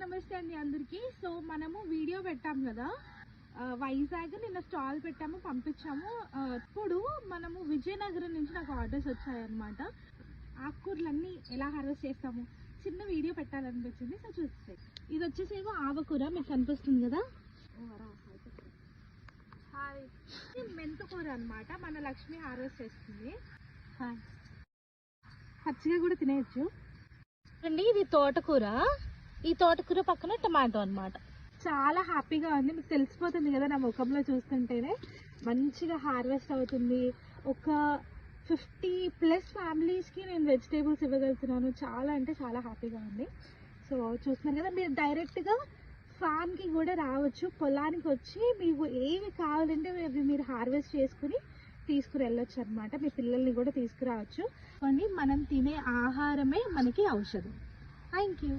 నమస్తే అండి అందరికీ. సో మనము వీడియో పెట్టాము కదా, వైజాగ్ నిన్న స్టాల్ పెట్టాము, పంపించాము. ఇప్పుడు మనము విజయనగరం నుంచి నాకు ఆర్డర్స్ వచ్చాయన్నమాట. ఆకుకూరలన్నీ ఎలా హార్వెస్ట్ చేస్తాము చిన్న వీడియో పెట్టాలనిపించింది. సో చూస్తే ఇది వచ్చేసేమో ఆవకూర, మీకు కనిపిస్తుంది కదా. మెంతుకూర అనమాట, మన లక్ష్మి హార్వెస్ట్ చేస్తుంది. పచ్చిగా కూడా తినేయచ్చు అండి. ఇది తోటకూర, ఈ తోటకూర పక్కన టమాటో అన్నమాట. చాలా హ్యాపీగా ఉంది, మీకు తెలిసిపోతుంది కదా నా ముఖంలో చూస్తుంటేనే. మంచిగా హార్వెస్ట్ అవుతుంది. ఒక 50+ ఫ్యామిలీస్కి నేను వెజిటేబుల్స్ ఇవ్వగలుగుతున్నాను. చాలా అంటే చాలా హ్యాపీగా ఉంది. సో చూస్తున్నారు కదా, మీరు డైరెక్ట్గా ఫామ్కి కూడా రావచ్చు. పొలానికి వచ్చి మీకు ఏవి కావాలంటే అవి మీరు హార్వెస్ట్ చేసుకుని తీసుకుని వెళ్ళొచ్చు అనమాట. మీ పిల్లల్ని కూడా తీసుకురావచ్చు. కానీ మనం తినే ఆహారమే మనకి ఔషధం. Thank you.